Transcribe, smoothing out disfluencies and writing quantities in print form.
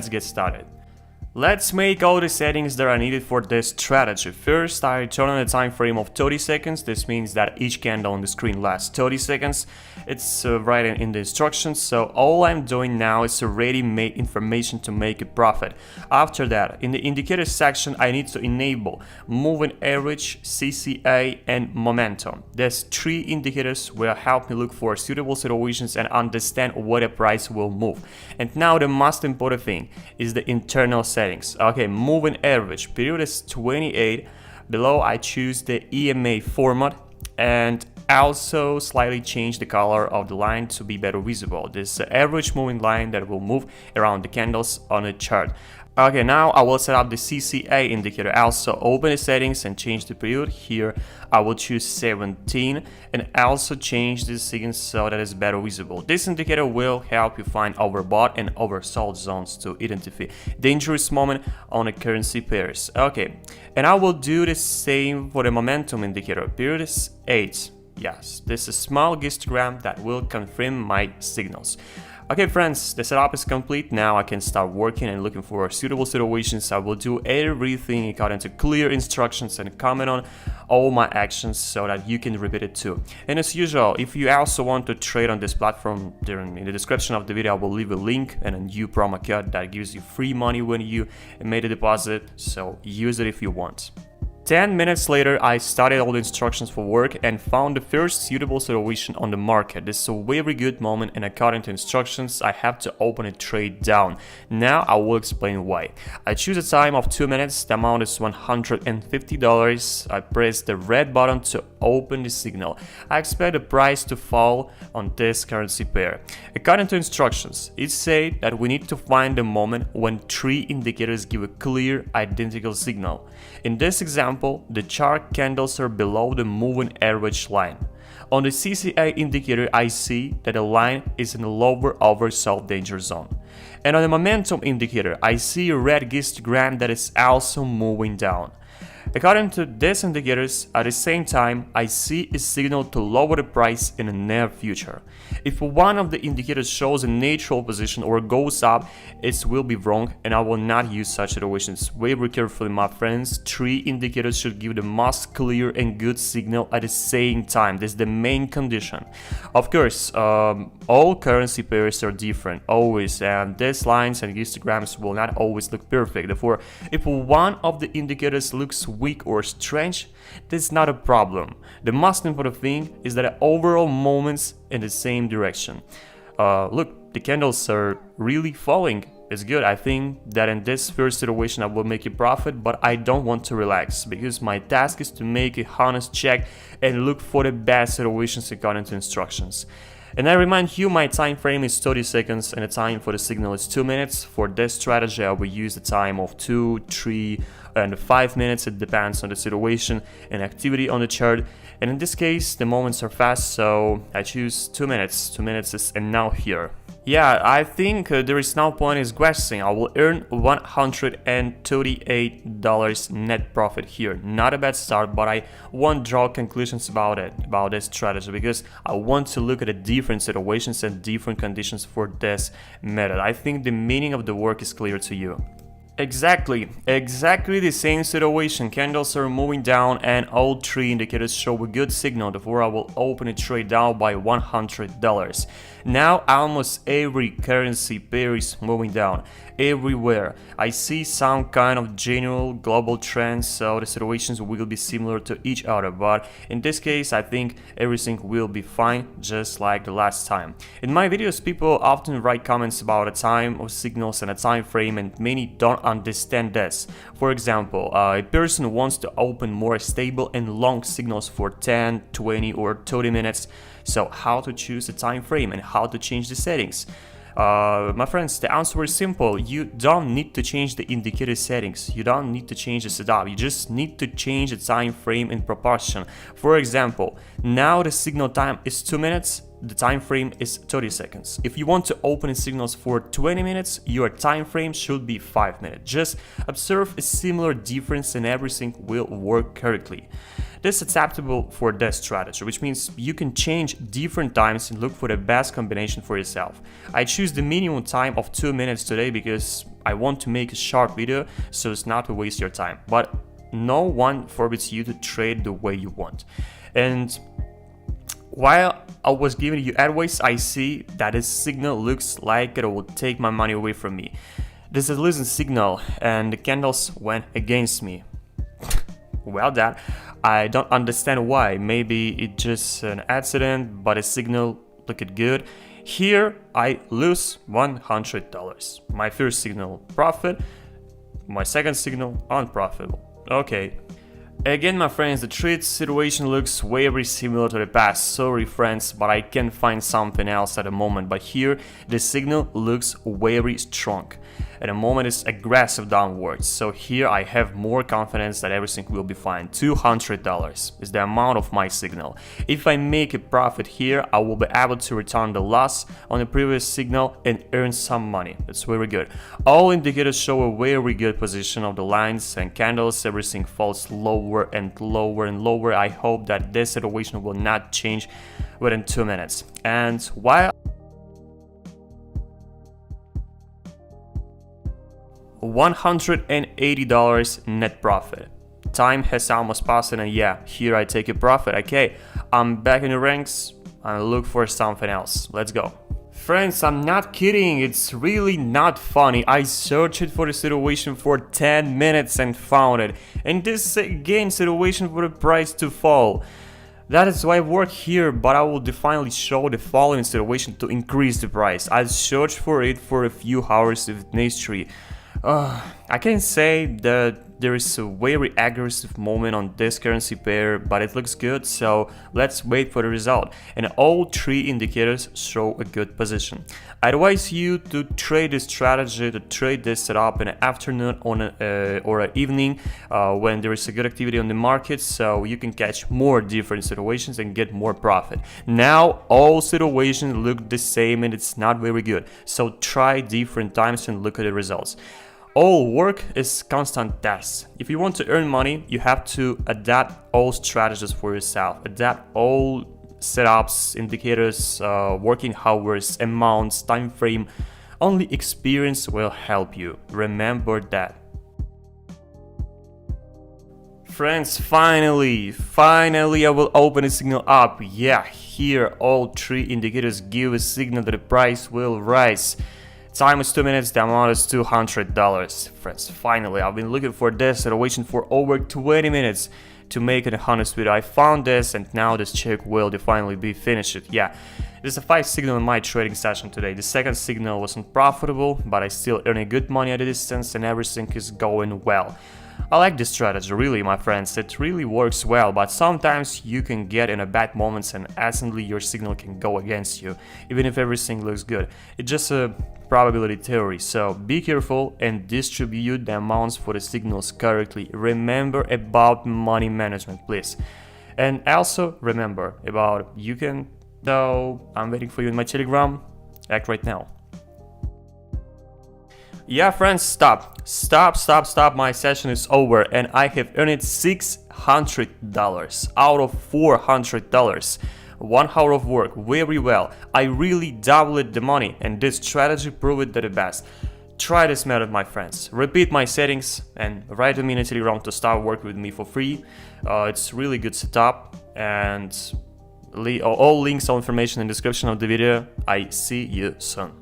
Let's get started. Let's make all the settings that are needed for this strategy. First, I turn on a time frame of 30 seconds. This means that each candle on the screen lasts 30 seconds. It's right in the instructions. So all I'm doing now is ready-made information to make a profit. After that, in the indicator section, I need to enable moving average, CCA, and momentum. These three indicators will help me look for suitable situations and understand what a price will move. And now the most important thing is the internal settings. Okay, moving average, period is 28. Below I choose the EMA format and also slightly change the color of the line to be better visible. This average moving line that will move around the candles on a chart. Okay, now I will set up the CCA indicator. Also open the settings and change the period. Here I will choose 17 and also change the sequence so that it's better visible. This indicator will help you find overbought and oversold zones to identify dangerous moment on the currency pairs. Okay, and I will do the same for the momentum indicator. Period is 8. Yes, this is a small histogram that will confirm my signals. Okay friends, the setup is complete. Now I can start working and looking for suitable situations. I will do everything according to clear instructions and comment on all my actions so that you can repeat it too. And as usual, if you also want to trade on this platform, in the description of the video I will leave a link and a new promo code that gives you free money when you made a deposit, so use it if you want. 10 minutes later, I started all the instructions for work and found the first suitable situation on the market. This is a very good moment and according to instructions, I have to open a trade down. Now I will explain why. I choose a time of 2 minutes, the amount is $150. I press the red button to open the signal. I expect the price to fall on this currency pair. According to instructions, it says that we need to find the moment when three indicators give a clear identical signal. In this example, the chart candles are below the moving average line. On the CCA indicator, I see that the line is in a lower oversold danger zone. And on the momentum indicator, I see a red histogram that is also moving down. According to these indicators, at the same time, I see a signal to lower the price in the near future. If one of the indicators shows a neutral position or goes up, it will be wrong and I will not use such situations. Very carefully, my friends. Three indicators should give the most clear and good signal at the same time. This is the main condition. Of course, all currency pairs are different, always, and these lines and histograms will not always look perfect. Therefore, if one of the indicators looks weak or strange, this is not a problem. The most important thing is that the overall movements in the same direction. Look, the candles are really falling. It's good. I think that in this first situation I will make a profit, but I don't want to relax because my task is to make a honest check and look for the best situations according to instructions. And I remind you, my time frame is 30 seconds and the time for the signal is 2 minutes. For this strategy, I will use the time of 2, 3, and 5 minutes. It depends on the situation and activity on the chart. And in this case, the moments are fast, so I choose 2 minutes. 2 minutes is enough here. Yeah, I think there is no point in guessing. I will earn $138 net profit here. Not a bad start, but I won't draw conclusions about this strategy, because I want to look at the different situations and different conditions for this method. I think the meaning of the work is clear to you. Exactly the same situation. Candles are moving down and all three indicators show a good signal. Therefore, I will open a trade down by $100. Now almost every currency pair is moving down. Everywhere I see some kind of general global trends, so the situations will be similar to each other, but in this case I think everything will be fine, just like the last time. In my videos, people often write comments about a time of signals and a time frame, and many don't understand this. For example, a person wants to open more stable and long signals for 10, 20 or 30 minutes. So how to choose a time frame and how to change the settings? My friends, the answer is simple. You don't need to change the indicator settings. You don't need to change the setup. You just need to change the time frame in proportion. For example, now the signal time is 2 minutes. The time frame is 30 seconds. If you want to open signals for 20 minutes, your time frame should be 5 minutes. Just observe a similar difference and everything will work correctly. This is acceptable for this strategy, which means you can change different times and look for the best combination for yourself. I choose the minimum time of 2 minutes today because I want to make a short video, so it's not to waste your time. But no one forbids you to trade the way you want. And while I was giving you advice, I see that this signal looks like it will take my money away from me. This is a losing signal and the candles went against me. Well, that I don't understand why. Maybe it's just an accident, but a signal looked good. Here I lose $100. My first signal profit, my second signal unprofitable. Okay. Again, my friends, the trade situation looks very similar to the past. Sorry friends, but I can't find something else at the moment. But here, the signal looks very strong. At the moment, it's aggressive downwards. So here I have more confidence that everything will be fine. $200 is the amount of my signal. If I make a profit here, I will be able to return the loss on the previous signal and earn some money. That's very good. All indicators show a very good position of the lines and candles. Everything falls lower and lower and lower. I hope that this situation will not change within 2 minutes. And while $180 net profit. Time has almost passed and yeah, here I take a profit. Okay, I'm back in the ranks and look for something else. Let's go. Friends, I'm not kidding, it's really not funny. I searched for the situation for 10 minutes and found it. And this again situation for the price to fall. That is why I work here, but I will definitely show the following situation to increase the price. I searched for it for a few hours with history. I can say that there is a very aggressive moment on this currency pair, but it looks good, so let's wait for the result. And all three indicators show a good position. I advise you to trade this strategy, to trade this setup in the afternoon or an evening when there is a good activity on the market, so you can catch more different situations and get more profit. Now all situations look the same and it's not very good, so try different times and look at the results. All work is constant tests. If you want to earn money, you have to adapt all strategies for yourself, adapt all setups, indicators, working hours, amounts, time frame. Only experience will help you. Remember that. Friends, finally I will open a signal up. Yeah, here all three indicators give a signal that the price will rise. Time is 2 minutes, the amount is $200. Friends, finally, I've been looking for this and waiting for over 20 minutes to make an honest video. I found this and now this check will finally be finished. Yeah, there's a 5 signal in my trading session today. The second signal wasn't profitable, but I still earning good money at a distance and everything is going well. I like this strategy, really, my friends. It really works well, but sometimes you can get in a bad moments and instantly your signal can go against you, even if everything looks good. It's just a probability theory, so be careful and distribute the amounts for the signals correctly. Remember about money management, please. And also remember about you can, though I'm waiting for you in my Telegram, act right now. Yeah, friends, stop, my session is over and I have earned $600 out of $400. 1 hour of work, very well. I really doubled the money and this strategy proved that the best. Try this method, my friends. Repeat my settings and write to me in a Telegram to start working with me for free. It's really good setup and all links, all information in the description of the video. I see you soon.